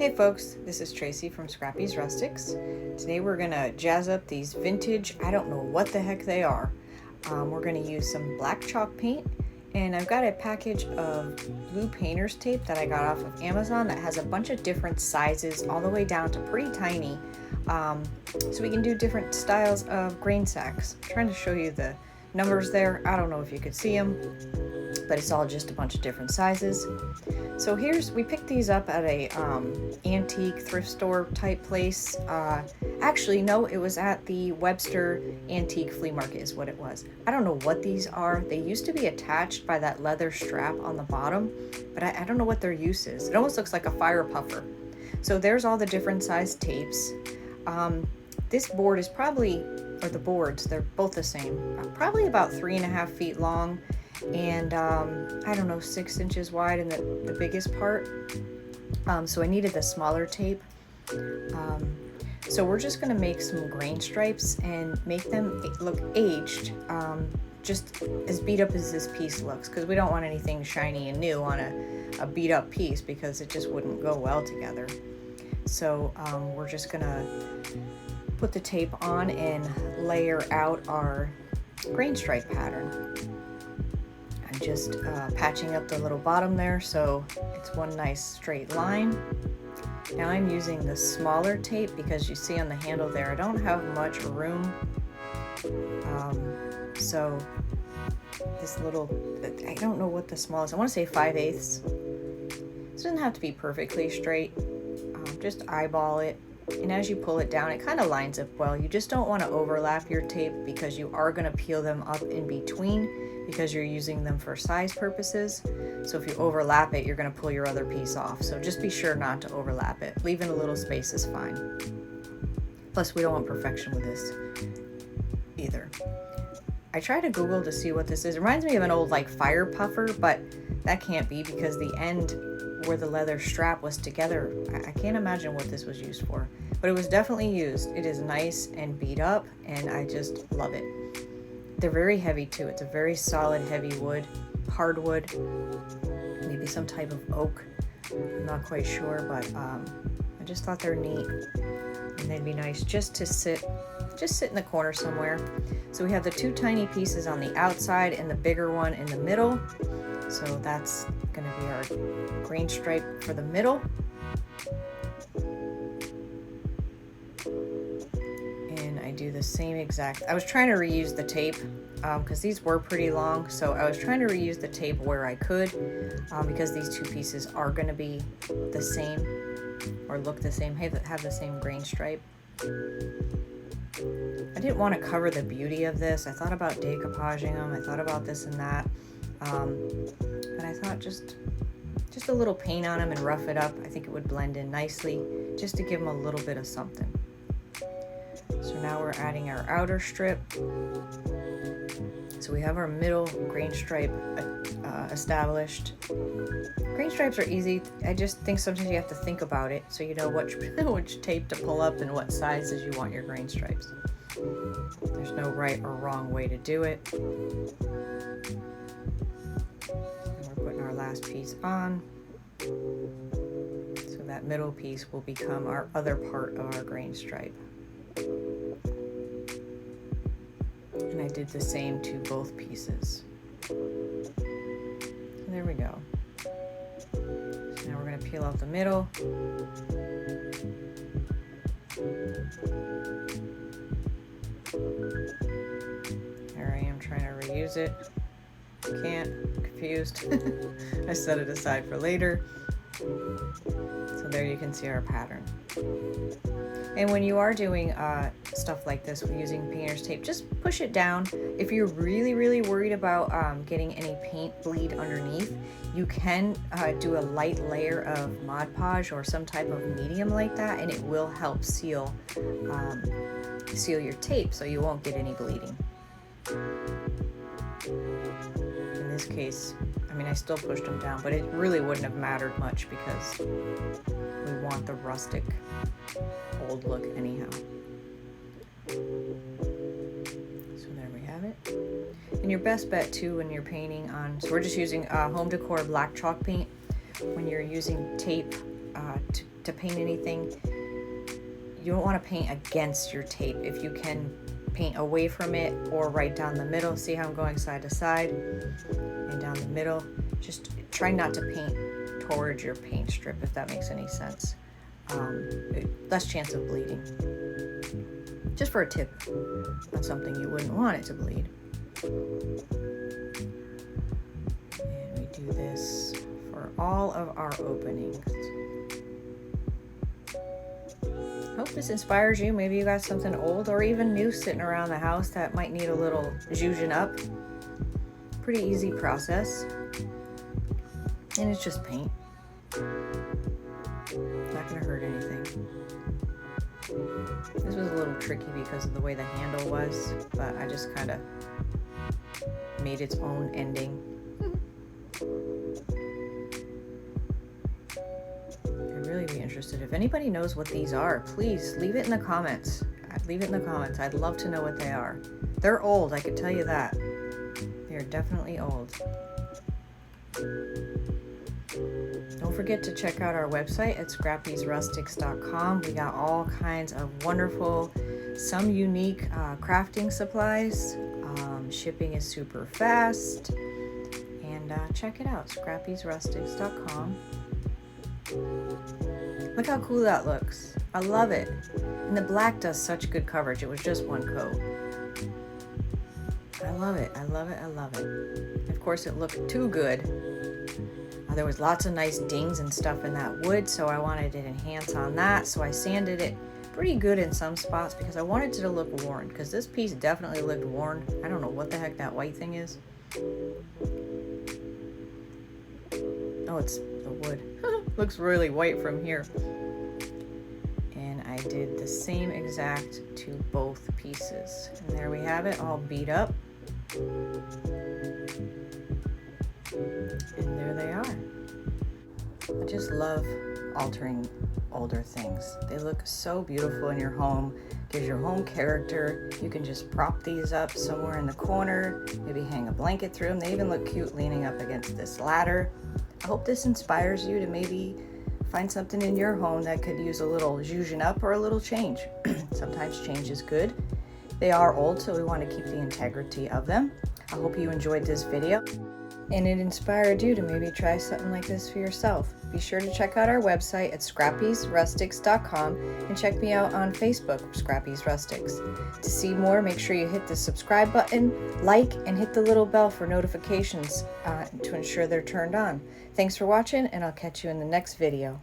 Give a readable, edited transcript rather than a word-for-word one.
Hey folks, this is Tracy from Scrappy's Rustics. Today we're going to jazz up these vintage, I don't know what the heck they are. We're going to use some black chalk paint, and I've got a package of blue painter's tape that I got off of Amazon that has a bunch of different sizes all the way down to pretty tiny, so we can do different styles of grain sacks. I'm trying to show you the numbers there. I don't know if you could see them, but it's all just a bunch of different sizes. So we picked these up at a antique thrift store type place. Actually, no, it was at the Webster Antique Flea Market is what it was. I don't know what these are. They used to be attached by that leather strap on the bottom, but I don't know what their use is. It almost looks like a fire puffer. So there's all the different size tapes. This board is the boards, they're both the same, probably about 3.5 feet long, and I don't know, 6 inches wide in the biggest part. So I needed the smaller tape. So we're just going to make some grain stripes and make them look aged, just as beat up as this piece looks, because we don't want anything shiny and new on a beat up piece, because it just wouldn't go well together. So we're just going to put the tape on and layer out our grain stripe pattern. I'm just patching up the little bottom there so it's one nice straight line. Now I'm using the smaller tape because you see on the handle there I don't have much room. So this little, I don't know what the smallest, I want to say 5/8. It doesn't have to be perfectly straight. Just eyeball it. And as you pull it down, it kind of lines up well. You just don't want to overlap your tape because you are going to peel them up in between because you're using them for size purposes. So if you overlap it, you're going to pull your other piece off. So just be sure not to overlap it. Leaving a little space is fine. Plus, we don't want perfection with this either. I tried to Google to see what this is. It reminds me of an old fire puffer, but that can't be because the end where the leather strap was together, I can't imagine what this was used for, but it was definitely used. It is nice and beat up, and I just love it. They're very heavy too. It's a very solid, heavy wood, hardwood, maybe some type of oak. I'm not quite sure, but I just thought they're neat, and they'd be nice just to sit in the corner somewhere. So we have the 2 tiny pieces on the outside and the bigger one in the middle. So that's going to be our grain stripe for the middle. And I do the same exact, I was trying to reuse the tape because these were pretty long. So I was trying to reuse the tape where I could because these 2 pieces are going to be the same or look the same, have the same grain stripe. I didn't want to cover the beauty of this. I thought about decoupaging them. I thought about this and that. But I thought just a little paint on them and rough it up. I think it would blend in nicely just to give them a little bit of something. So now we're adding our outer strip. So we have our middle grain stripe established. Grain stripes are easy. I just think sometimes you have to think about it so you know which tape to pull up and what sizes you want your grain stripes. There's no right or wrong way to do it. Last piece on, so that middle piece will become our other part of our grain stripe, and I did the same to both pieces. There we go. So now we're going to peel off the middle. There I am trying to reuse it. Can't, confused. I set it aside for later. So there you can see our pattern. And when you are doing stuff like this using painter's tape, just push it down. If you're really worried about getting any paint bleed underneath, you can do a light layer of Mod Podge or some type of medium like that, and it will help seal your tape so you won't get any bleeding. In this case, I mean, I still pushed them down, but it really wouldn't have mattered much because we want the rustic old look anyhow. So there we have it. And your best bet too when you're painting on, so we're just using home decor black chalk paint. When you're using tape to paint anything, you don't want to paint against your tape. If you can paint away from it or right down the middle, see how I'm going side to side and down the middle. Just try not to paint towards your paint strip, if that makes any sense. Less chance of bleeding. Just for a tip on something you wouldn't want it to bleed. And we do this for all of our openings. Hope this inspires you. Maybe you got something old or even new sitting around the house that might need a little zhuzhing up. Pretty easy process. And it's just paint. Not gonna hurt anything. This was a little tricky because of the way the handle was, but I just kind of made its own ending. I'd really be interested. If anybody knows what these are, please leave it in the comments. Leave it in the comments. I'd love to know what they are. They're old, I could tell you that. They're definitely old. Don't forget to check out our website at scrappysrustics.com. We got all kinds of wonderful, some unique crafting supplies. Shipping is super fast. And check it out, scrappysrustics.com. Look how cool that looks. I love it. And the black does such good coverage. It was just one coat. I love it. I love it. I love it. Of course, it looked too good. There was lots of nice dings and stuff in that wood, so I wanted to enhance on that. So I sanded it pretty good in some spots because I wanted it to look worn, because this piece definitely looked worn. I don't know what the heck that white thing is. Oh, it's the wood. Looks really white from here. And I did the same exact to both pieces. And there we have it, all beat up. And there they are. I just love altering older things. They look so beautiful in your home. Gives your home character. You can just prop these up somewhere in the corner. Maybe hang a blanket through them. They even look cute leaning up against this ladder. I hope this inspires you to maybe find something in your home that could use a little zhuzhing up or a little change. Sometimes change is good. They are old, so we want to keep the integrity of them. I hope you enjoyed this video and it inspired you to maybe try something like this for yourself. Be sure to check out our website at scrappysrustics.com and check me out on Facebook, Scrappy's Rustics. To see more, make sure you hit the subscribe button, like, and hit the little bell for notifications to ensure they're turned on. Thanks for watching, and I'll catch you in the next video.